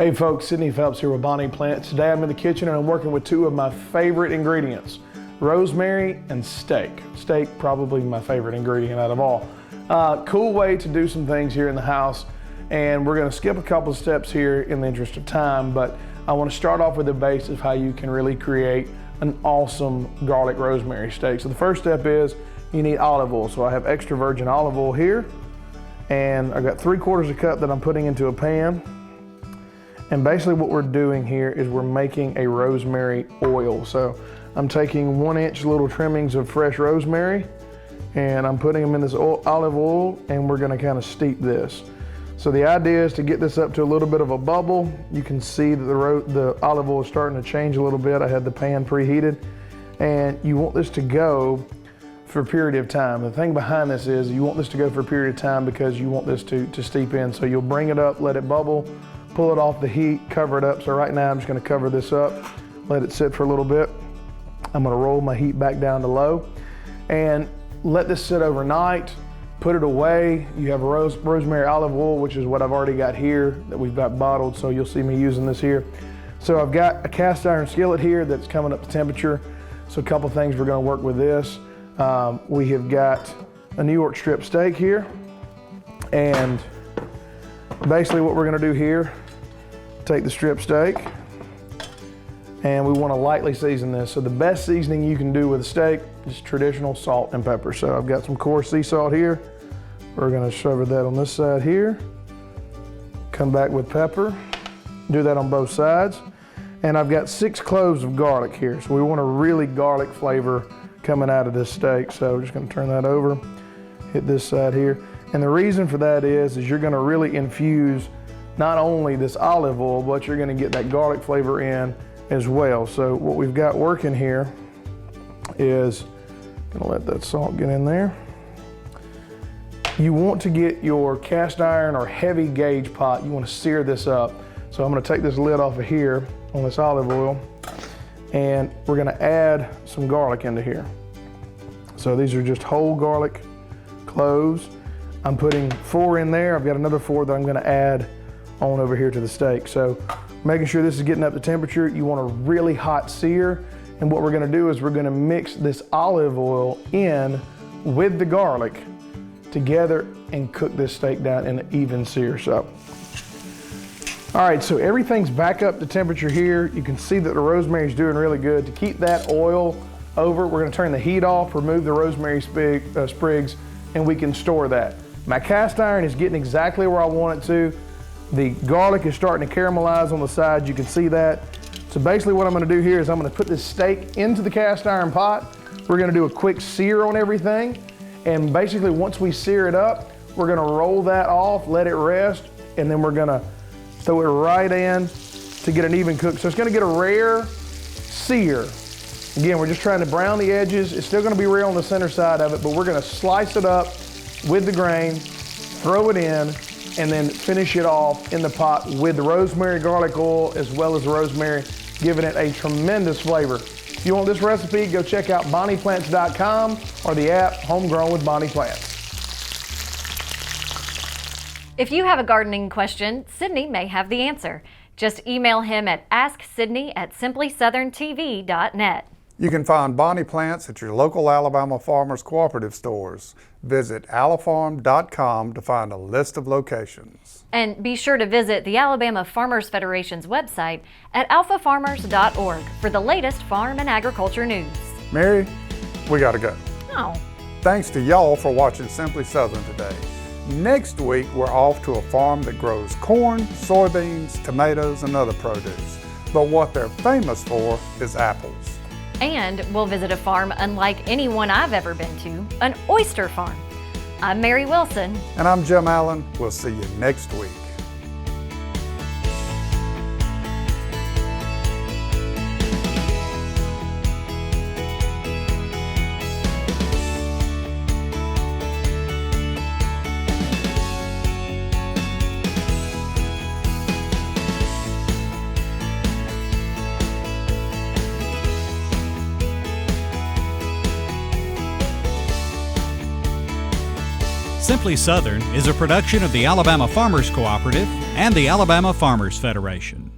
Hey folks, Sidney Phelps here with Bonnie Plants. Today I'm in the kitchen and I'm working with two of my favorite ingredients, rosemary and steak. Steak, probably my favorite ingredient out of all. Cool way to do some things here in the house, and we're gonna skip a couple of steps here in the interest of time, but I wanna start off with the base of how you can really create an awesome garlic rosemary steak. So the first step is you need olive oil. So I have extra virgin olive oil here, and I've got 3/4 a cup that I'm putting into a pan. And basically what we're doing here is we're making a rosemary oil. So I'm taking 1-inch little trimmings of fresh rosemary and I'm putting them in this olive oil, and we're gonna kind of steep this. So the idea is to get this up to a little bit of a bubble. You can see that the olive oil is starting to change a little bit. I had the pan preheated, and you want this to go for a period of time. The thing behind this is you want this to go for a period of time because you want this to steep in. So you'll bring it up, let it bubble, pull it off the heat, cover it up. So right now I'm just gonna cover this up, let it sit for a little bit. I'm gonna roll my heat back down to low and let this sit overnight, put it away. You have rosemary olive oil, which is what I've already got here that we've got bottled, so you'll see me using this here. So I've got a cast iron skillet here that's coming up to temperature. So a couple things we're gonna work with this. We have got a New York strip steak here, and basically what we're gonna do here, take the strip steak, and we wanna lightly season this. So the best seasoning you can do with a steak is traditional salt and pepper. So I've got some coarse sea salt here. We're gonna shove that on this side here. Come back with pepper. Do that on both sides. And I've got 6 cloves of garlic here. So we want a really garlic flavor coming out of this steak. So we're just gonna turn that over, hit this side here. And the reason for that is you're gonna really infuse not only this olive oil, but you're gonna get that garlic flavor in as well. So what we've got working here is, gonna let that salt get in there. You want to get your cast iron or heavy gauge pot, you wanna sear this up. So I'm gonna take this lid off of here on this olive oil, and we're gonna add some garlic into here. So these are just whole garlic cloves. I'm putting 4 in there. I've got another 4 that I'm gonna add on over here to the steak. So making sure this is getting up to temperature. You want a really hot sear. And what we're gonna do is we're gonna mix this olive oil in with the garlic together and cook this steak down in an even sear. So, all right, so everything's back up to temperature here. You can see that the rosemary is doing really good. To keep that oil over, we're gonna turn the heat off, remove the rosemary sprigs, and we can store that. My cast iron is getting exactly where I want it to. The garlic is starting to caramelize on the sides. You can see that. So basically what I'm gonna do here is I'm gonna put this steak into the cast iron pot. We're gonna do a quick sear on everything. And basically once we sear it up, we're gonna roll that off, let it rest, and then we're gonna throw it right in to get an even cook. So it's gonna get a rare sear. Again, we're just trying to brown the edges. It's still gonna be rare on the center side of it, but we're gonna slice it up with the grain, throw it in, and then finish it off in the pot with the rosemary garlic oil as well as the rosemary, giving it a tremendous flavor. If you want this recipe, go check out bonnieplants.com or the app Homegrown with Bonnie Plants. If you have a gardening question, Sidney may have the answer. Just email him at asksidney@simplysouthern.tv.net. You can find Bonnie Plants at your local Alabama Farmers Cooperative stores. Visit alafarm.com to find a list of locations. And be sure to visit the Alabama Farmers Federation's website at alphafarmers.org for the latest farm and agriculture news. Mary, we gotta go. Oh. Thanks to y'all for watching Simply Southern today. Next week, we're off to a farm that grows corn, soybeans, tomatoes, and other produce. But what they're famous for is apples. And we'll visit a farm unlike any one I've ever been to, an oyster farm. I'm Mary Wilson. And I'm Jim Allen. We'll see you next week. Simply Southern is a production of the Alabama Farmers Cooperative and the Alabama Farmers Federation.